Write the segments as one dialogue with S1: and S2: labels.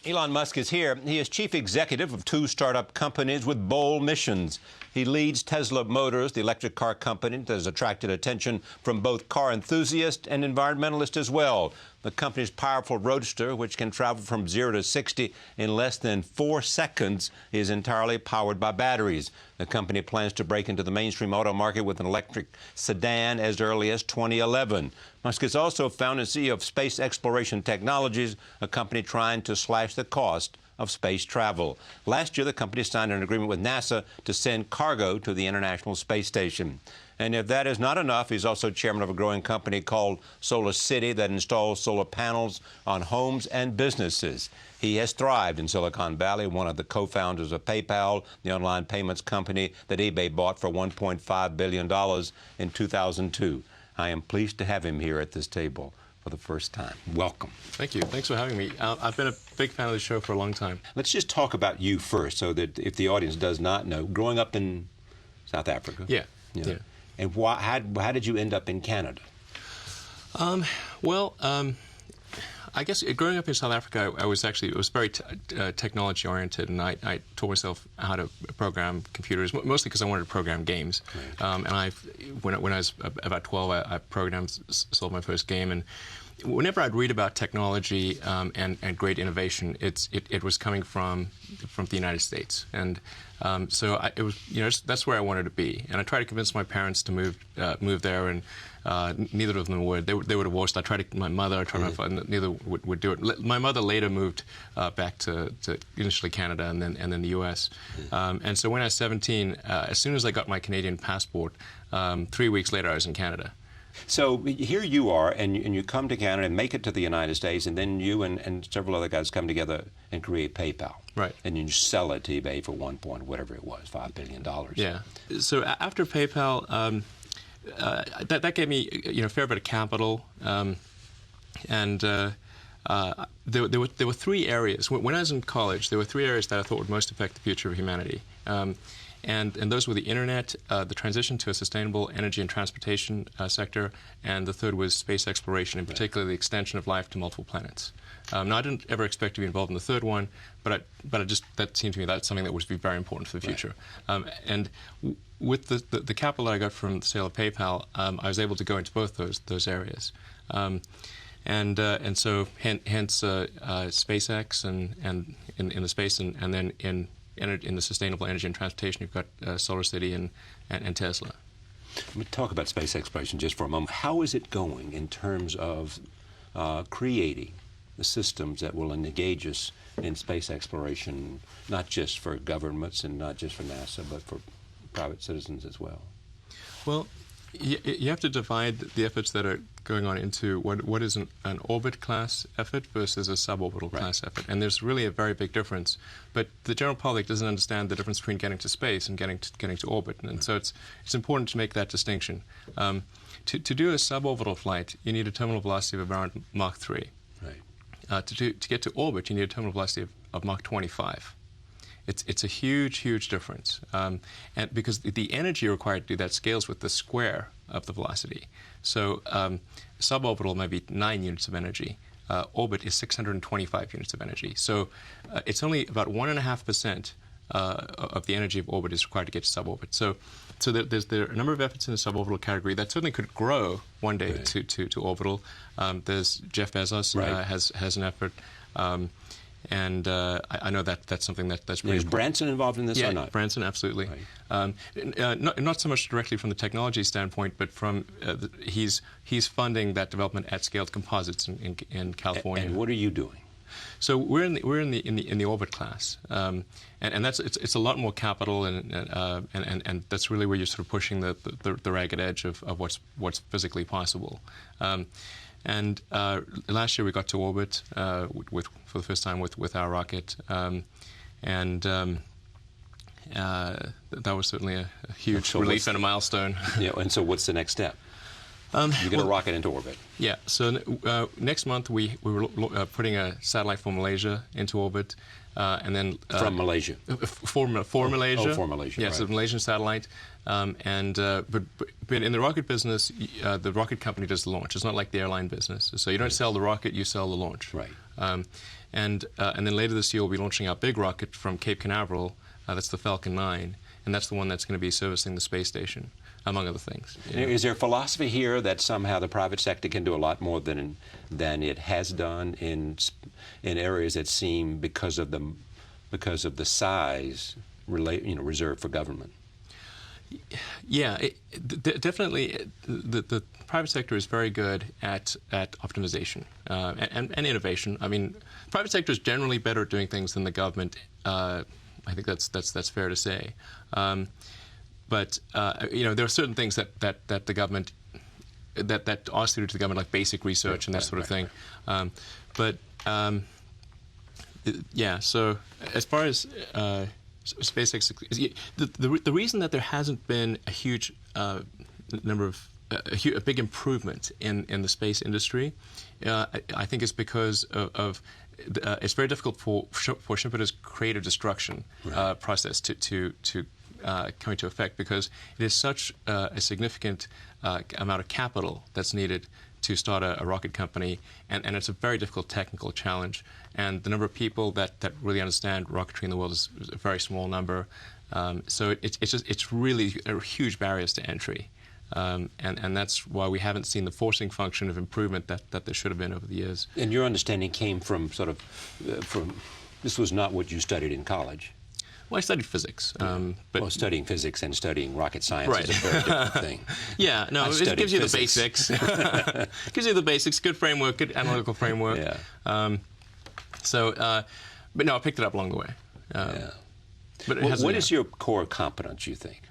S1: Elon Musk is here. He is chief executive of two startup companies with bold missions. He leads Tesla Motors, the electric car company that has attracted attention from both car enthusiasts and environmentalists as well. The company's powerful Roadster, which can travel from 0 to 60 in less than 4 seconds, is entirely powered by batteries. The company plans to break into the mainstream auto market with an electric sedan as early as 2011. Musk is also founder and CEO of Space Exploration Technologies, a company trying to slash the cost of space travel. Last year, the company signed an agreement with NASA to send cargo to the International Space Station. And if that is not enough, he's also chairman of a growing company called Solar City that installs solar panels on homes and businesses. He has thrived in Silicon Valley, one of the co-founders of PayPal, the online payments company that eBay bought for $1.5 billion in 2002. I am pleased to have him here at this table for the first time. Welcome.
S2: Thank you. Thanks for having me. I've been a big fan of the show for a long time.
S1: Let's just talk about you first, so that if the audience does not know, growing up in South Africa.
S2: Yeah.
S1: And how did you end up in Canada?
S2: I guess growing up in South Africa, it was very technology oriented, and I taught myself how to program computers, mostly because I wanted to program games. Right. And when I was about 12, I sold my first game, and whenever I'd read about technology and great innovation, it was coming from the United States, and so it was that's where I wanted to be. And I tried to convince my parents to move there, and neither of them would. They were divorced. I tried my mother. I tried my father. Neither would do it. My mother later moved back to initially Canada and then the U.S. And so when I was 17, as soon as I got my Canadian passport, 3 weeks later I was in Canada.
S1: So here you are, and you come to Canada and make it to the United States, and then you and several other guys come together and create PayPal. Right. And you sell it to eBay for $5 billion.
S2: Yeah. So after PayPal, that gave me a fair bit of capital, and there were 3 areas. When I was in college, there were 3 areas that I thought would most affect the future of humanity. And those were the internet, the transition to a sustainable energy and transportation sector, and the third was space exploration, in particular the extension of life to multiple planets. Now, I didn't ever expect to be involved in the third one, but that seemed to me that's something that would be very important for the future. And with the capital that I got from the sale of PayPal, I was able to go into both those areas. And so hence SpaceX and in the space, and then in the sustainable energy and transportation, you've got Solar City and Tesla.
S1: Let me talk about space exploration just for a moment. How is it going in terms of creating the systems that will engage us in space exploration, not just for governments and not just for NASA, but for private citizens as well?
S2: Well, you have to divide the efforts that are going on into what is an orbit class effort versus a suborbital class effort, and there's really a very big difference. But the general public doesn't understand the difference between getting to space and getting to orbit, and so it's important to make that distinction. To do a suborbital flight, you need a terminal velocity of around Mach 3. Right. To get to orbit, you need a terminal velocity of Mach 25. It's a huge difference, and because the energy required to do that scales with the square of the velocity. So suborbital might be 9 units of energy. Orbit is 625 units of energy. So it's only about 1.5% of the energy of orbit is required to get to suborbit. So there are a number of efforts in the suborbital category that certainly could grow one day to orbital. There's Jeff Bezos has an effort. And I know that's something that's pretty important.
S1: Is Branson involved in this or not?
S2: Yeah, Branson, absolutely. Right. Not so much directly from the technology standpoint, but from he's funding that development at scaled composites in California.
S1: And what are you doing?
S2: So we're in the orbit class, and that's it's a lot more capital, and that's really where you're sort of pushing the ragged edge of what's physically possible. And last year we got to orbit for the first time with our rocket, and that was certainly a huge relief and a milestone.
S1: Yeah, and so what's the next step? You get a rocket into orbit.
S2: Yeah. So next month we were putting a satellite for Malaysia into orbit. and then
S1: from Malaysia.
S2: For Malaysia.
S1: Oh, for Malaysia.
S2: Yes,
S1: right.
S2: a Malaysian satellite. But in the rocket business, the rocket company does the launch. It's not like the airline business. So you don't sell the rocket, you sell the launch.
S1: Right.
S2: And then later this year, we'll be launching our big rocket from Cape Canaveral. That's the Falcon 9, and that's the one that's going to be servicing the space station, among other things.
S1: Is there a philosophy here that somehow the private sector can do a lot more than it has done in areas that seem, because of the size, reserved for government?
S2: Yeah, definitely. The private sector is very good at optimization and innovation. I mean, private sector is generally better at doing things than the government. I think that's fair to say. But there are certain things that the government that are suited to the government, like basic research and that sort of thing. Yeah. So as far as SpaceX, the reason that there hasn't been a huge number of a big improvement in the space industry, I think is because of it's very difficult for Schumpeter's creative destruction process to come into effect, because it is such a significant amount of capital that's needed to start a rocket company, and it's a very difficult technical challenge. And the number of people that really understand rocketry in the world is a very small number. So it's really a huge barriers to entry. And that's why we haven't seen the forcing function of improvement that there should have been over the years.
S1: And your understanding came from this was not what you studied in college.
S2: Well, I studied physics. But
S1: studying physics and studying rocket science
S2: right.
S1: is a very different thing.
S2: Yeah, no, it gives you the basics. Gives you the basics, good framework, good analytical framework.
S1: Yeah.
S2: But no, I picked it up along the way. But it
S1: what is your core competence, you think?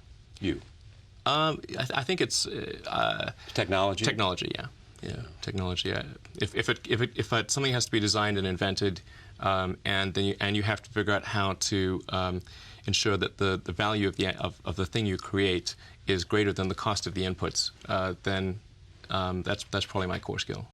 S2: I think it's
S1: technology.
S2: Technology, yeah. Technology. If something has to be designed and invented, and you have to figure out how to ensure that the value of the thing you create is greater than the cost of the inputs, then that's probably my core skill.